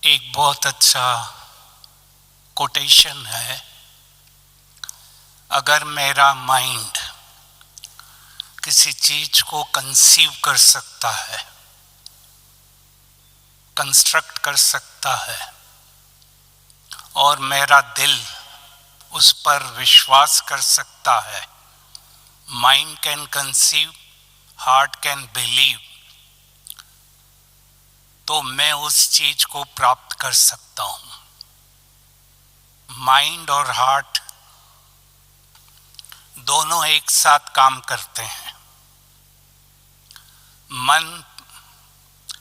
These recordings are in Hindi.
एक बहुत अच्छा कोटेशन है, अगर मेरा माइंड किसी चीज को कंसीव कर सकता है, कंस्ट्रक्ट कर सकता है और मेरा दिल उस पर विश्वास कर सकता है, mind can conceive, heart can believe, तो मैं उस चीज को प्राप्त कर सकता हूं। माइंड और हार्ट दोनों एक साथ काम करते हैं। मन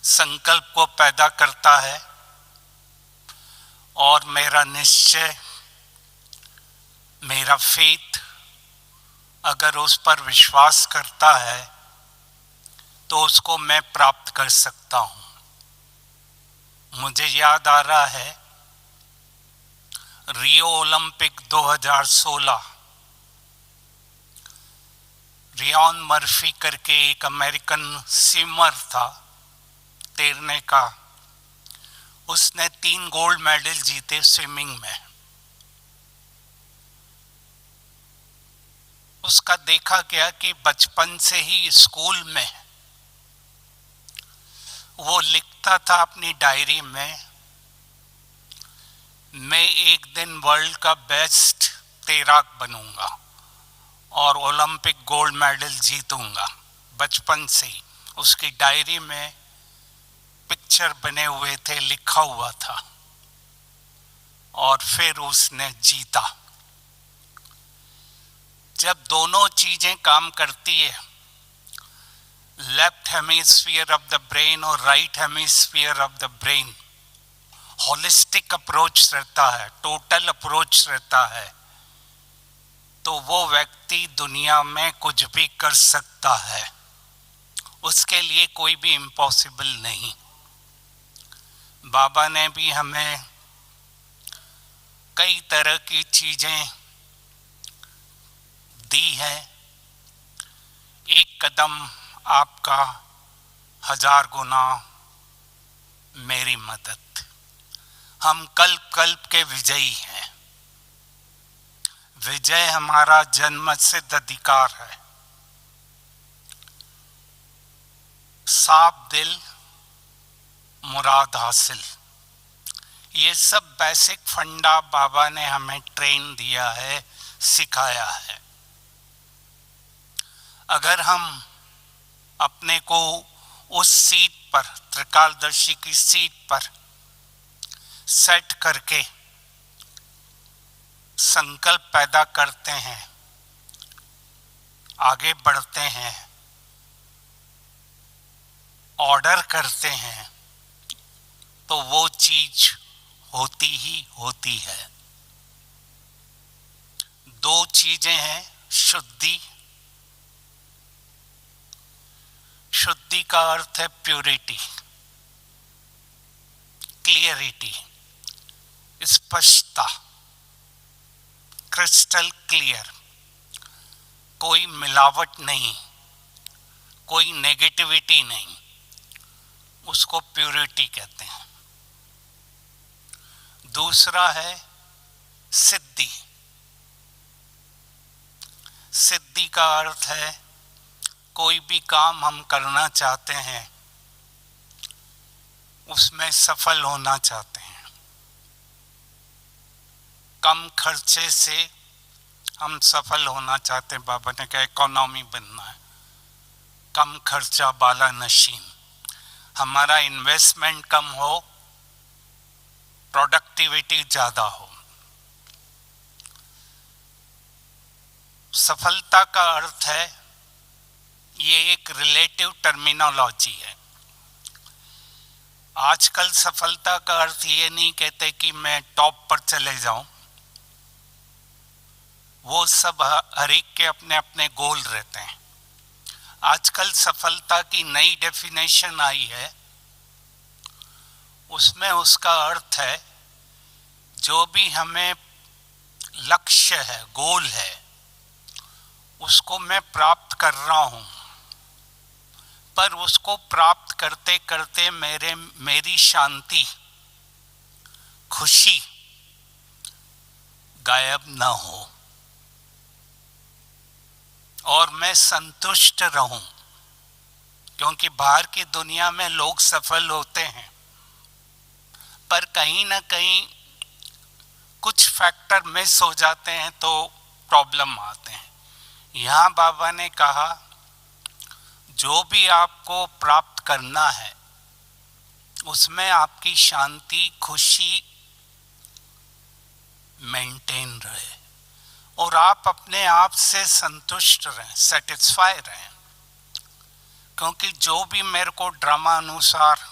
संकल्प को पैदा करता है और मेरा निश्चय, मेरा फेथ अगर उस पर विश्वास करता है तो उसको मैं प्राप्त कर सकता हूं। मुझे याद आ रहा है रियो ओलंपिक 2016, रियॉन मर्फी करके एक अमेरिकन स्विमर था तैरने का, उसने 3 गोल्ड मेडल जीते स्विमिंग में। उसका देखा गया कि बचपन से ही स्कूल में वो लिखता था अपनी डायरी में, मैं एक दिन वर्ल्ड का बेस्ट तैराक बनूंगा और ओलंपिक गोल्ड मेडल जीतूंगा। बचपन से ही उसकी डायरी में पिक्चर बने हुए थे, लिखा हुआ था, और फिर उसने जीता। जब दोनों चीजें काम करती है, left hemisphere of the brain और right hemisphere of the brain, holistic approach रहता है, टोटल अप्रोच रहता है, तो वो व्यक्ति दुनिया में कुछ भी कर सकता है। उसके लिए कोई भी इम्पॉसिबल नहीं। बाबा ने भी हमें कई तरह की चीजें दी है। एक कदम आपका, 1000 गुना मेरी मदद। हम कल्प कल्प के विजयी हैं। विजय हमारा जन्म सिद्ध अधिकार है। साफ दिल, मुराद हासिल, ये सब बेसिक फंडा बाबा ने हमें ट्रेन दिया है, सिखाया है। अगर हम अपने को उस सीट पर, त्रिकालदर्शी की सीट पर सेट करके संकल्प पैदा करते हैं, आगे बढ़ते हैं, ऑर्डर करते हैं, तो वो चीज होती ही होती है। 2 चीजें हैं, शुद्धि। शुद्धि का अर्थ है प्योरिटी, क्लियरिटी, स्पष्टता, क्रिस्टल क्लियर, कोई मिलावट नहीं, कोई नेगेटिविटी नहीं, उसको प्योरिटी कहते हैं। दूसरा है सिद्धि। सिद्धि का अर्थ है कोई भी काम हम करना चाहते हैं, उसमें सफल होना चाहते हैं, कम खर्चे से हम सफल होना चाहते हैं। बाबा ने कहा इकोनॉमी बनना है, कम खर्चा बाला नशीन, हमारा इन्वेस्टमेंट कम हो, प्रोडक्टिविटी ज्यादा हो। सफलता का अर्थ है, ये एक रिलेटिव टर्मिनोलॉजी है। आजकल सफलता का अर्थ ये नहीं कहते कि मैं टॉप पर चले जाऊं, वो सब हर एक के अपने अपने गोल रहते हैं। आजकल सफलता की नई डेफिनेशन आई है, उसमें उसका अर्थ है जो भी हमें लक्ष्य है, गोल है, उसको मैं प्राप्त कर रहा हूं, पर उसको प्राप्त करते करते मेरी शांति खुशी गायब ना हो और मैं संतुष्ट रहूं, क्योंकि बाहर की दुनिया में लोग सफल होते हैं पर कहीं ना कहीं कुछ फैक्टर मिस हो जाते हैं तो प्रॉब्लम आते हैं। यहाँ बाबा ने कहा जो भी आपको प्राप्त करना है उसमें आपकी शांति खुशी मेंटेन रहे और आप अपने आप से संतुष्ट रहें, सेटिस्फाई रहें, क्योंकि जो भी मेरे को ड्रामा अनुसार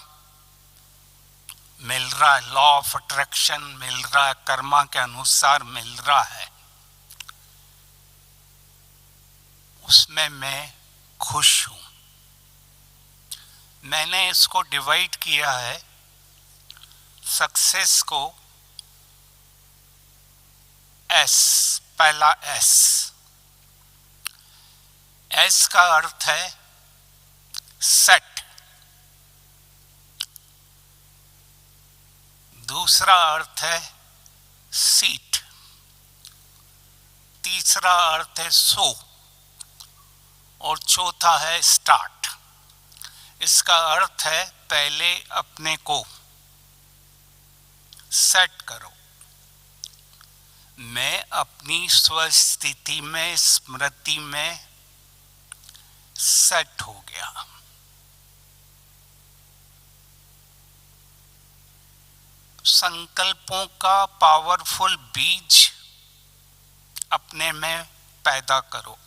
मिल रहा है, लॉ ऑफ अट्रैक्शन मिल रहा है, कर्मा के अनुसार मिल रहा है, उसमें मैं खुश हूं। मैंने इसको डिवाइड किया है सक्सेस को एस, पहला एस। एस का अर्थ है सेट, दूसरा अर्थ है सीट, तीसरा अर्थ है सो और चौथा है स्टार्ट। इसका अर्थ है पहले अपने को सेट करो। मैं अपनी स्वस्थिति में, स्मृति में सेट हो गया। संकल्पों का पावरफुल बीज अपने में पैदा करो।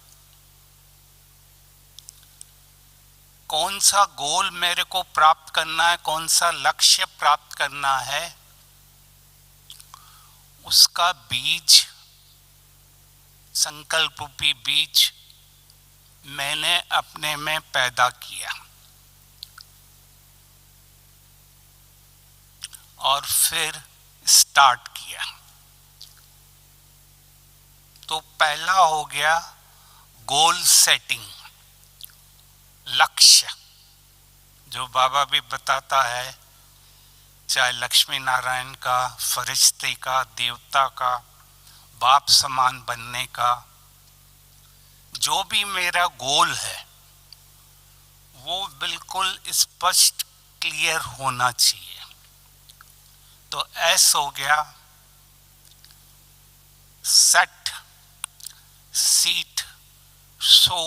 कौन सा गोल मेरे को प्राप्त करना है, कौन सा लक्ष्य प्राप्त करना है, उसका बीज, संकल्प रूपी बीज मैंने अपने में पैदा किया और फिर स्टार्ट किया। तो पहला हो गया गोल सेटिंग, लक्ष्य, जो बाबा भी बताता है, चाहे लक्ष्मी नारायण का, फरिश्ते का, देवता का, बाप समान बनने का, जो भी मेरा गोल है वो बिल्कुल स्पष्ट क्लियर होना चाहिए। तो एस हो गया सेट, सीट, सो,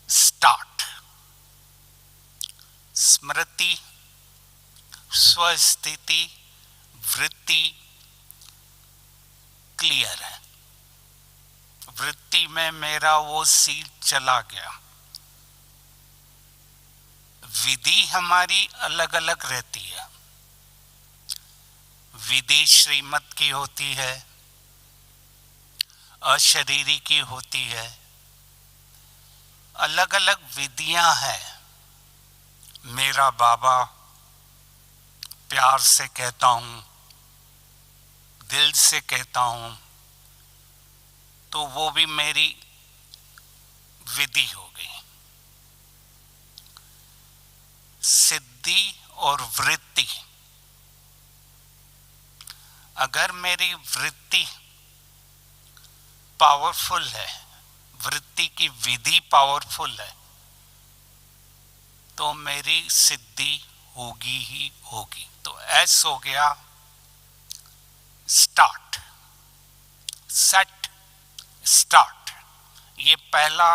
स्टार्ट। स्मृति, स्वस्थिति, वृत्ति क्लियर है। वृत्ति में मेरा वो सीट चला गया। विधि हमारी अलग अलग रहती है। विधि श्रीमत की होती है, अशरीरी की होती है, अलग अलग विधियां हैं। मेरा बाबा प्यार से कहता हूं, दिल से कहता हूं, तो वो भी मेरी विधि हो गई। सिद्धि और वृत्ति, अगर मेरी वृत्ति पावरफुल है, वृत्ति की विधि पावरफुल है, तो मेरी सिद्धि होगी ही होगी। तो एस हो गया स्टार्ट, सेट, स्टार्ट। ये पहला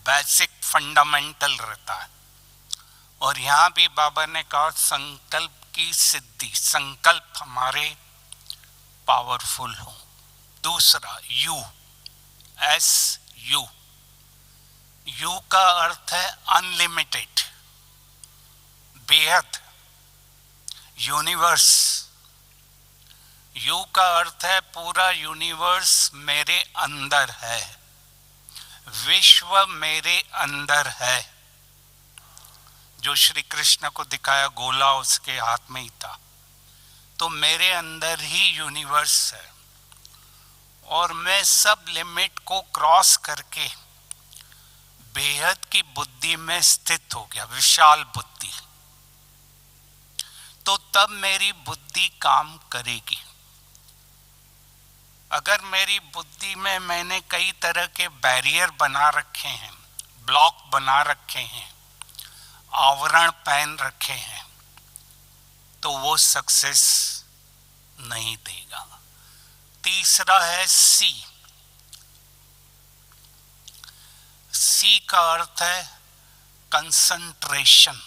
बेसिक फंडामेंटल रहता है। और यहां भी बाबा ने कहा संकल्प की सिद्धि, संकल्प हमारे पावरफुल हो। दूसरा यू, एस यू। यू का अर्थ है अनलिमिटेड, बेहद, यूनिवर्स। यू का अर्थ है पूरा यूनिवर्स मेरे अंदर है, विश्व मेरे अंदर है। जो श्री कृष्ण को दिखाया गोला उसके हाथ में ही था। तो मेरे अंदर ही यूनिवर्स है और मैं सब लिमिट को क्रॉस करके बेहद की बुद्धि में स्थित हो गया, विशाल बुद्धि। तो तब मेरी बुद्धि काम करेगी। अगर मेरी बुद्धि में मैंने कई तरह के बैरियर बना रखे हैं, ब्लॉक बना रखे हैं, आवरण पहन रखे हैं, तो वो सक्सेस नहीं देगा। तीसरा है सी। सी का अर्थ है कंसंट्रेशन।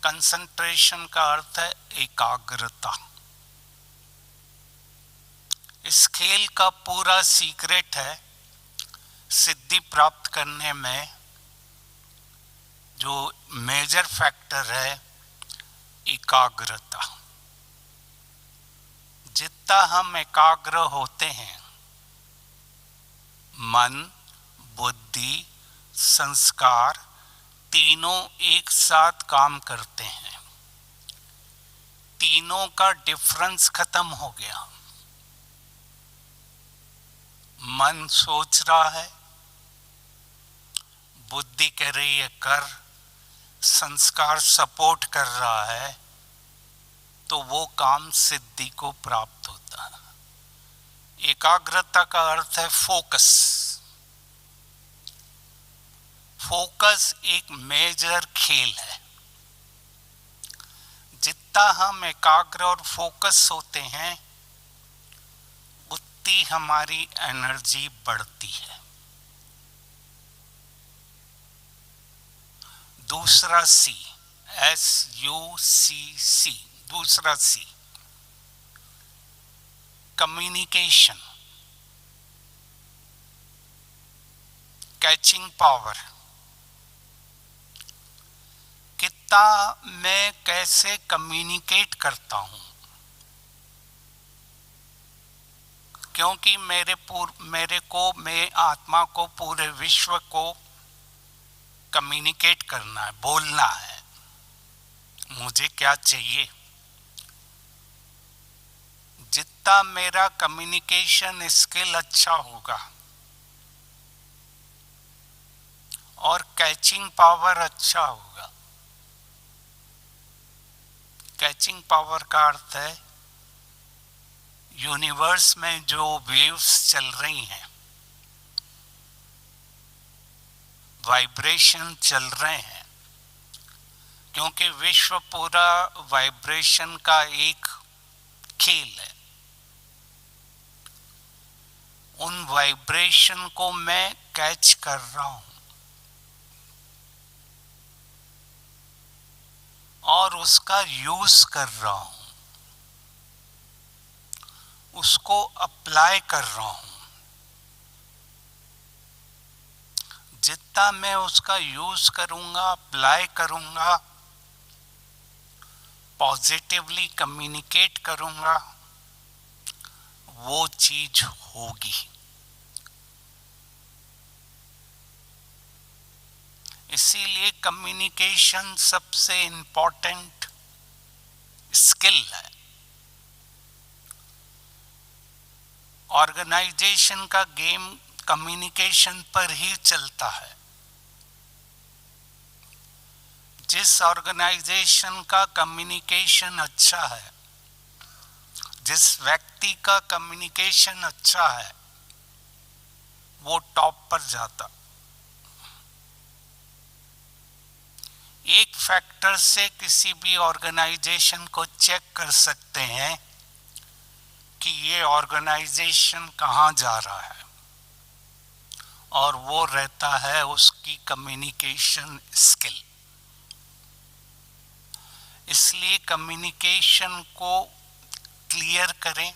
कंसंट्रेशन का अर्थ है एकाग्रता। इस खेल का पूरा सीक्रेट है सिद्धि प्राप्त करने में, जो मेजर फैक्टर है एकाग्रता। जितना हम एकाग्र होते हैं, मन, बुद्धि, संस्कार तीनों एक साथ काम करते हैं। तीनों का डिफरेंस खत्म हो गया। मन सोच रहा है, बुद्धि कह रही है कर, संस्कार सपोर्ट कर रहा है, तो वो काम सिद्धि को प्राप्त होता है। एकाग्रता का अर्थ है फोकस। फोकस एक मेजर खेल है। जितना हम एकाग्र और फोकस होते हैं, उतनी हमारी एनर्जी बढ़ती है। दूसरा सी, SUCC, दूसरा सी कम्युनिकेशन, कैचिंग पावर। कितना मैं कैसे कम्युनिकेट करता हूं, क्योंकि मेरे आत्मा को, पूरे विश्व को कम्युनिकेट करना है, बोलना है मुझे क्या चाहिए। जितना मेरा कम्युनिकेशन स्किल अच्छा होगा और कैचिंग पावर अच्छा होगा। कैचिंग पावर का अर्थ है यूनिवर्स में जो वेव्स चल रही हैं, वाइब्रेशन चल रहे हैं, क्योंकि विश्व पूरा वाइब्रेशन का एक खेल है। उन वाइब्रेशन को मैं कैच कर रहा हूं और उसका यूज कर रहा हूं, उसको अप्लाई कर रहा हूं। जितना मैं उसका यूज करूंगा, अप्लाई करूंगा, पॉजिटिवली कम्युनिकेट करूंगा, वो चीज होगी। इसीलिए कम्युनिकेशन सबसे इंपॉर्टेंट स्किल है। ऑर्गेनाइजेशन का गेम कम्युनिकेशन पर ही चलता है। जिस ऑर्गेनाइजेशन का कम्युनिकेशन अच्छा है, जिस व्यक्ति का कम्युनिकेशन अच्छा है, वो टॉप पर जाता। एक फैक्टर से किसी भी ऑर्गेनाइजेशन को चेक कर सकते हैं कि ये ऑर्गेनाइजेशन कहाँ जा रहा है, और वो रहता है उसकी कम्युनिकेशन स्किल। इसलिए कम्युनिकेशन को क्लियर करें,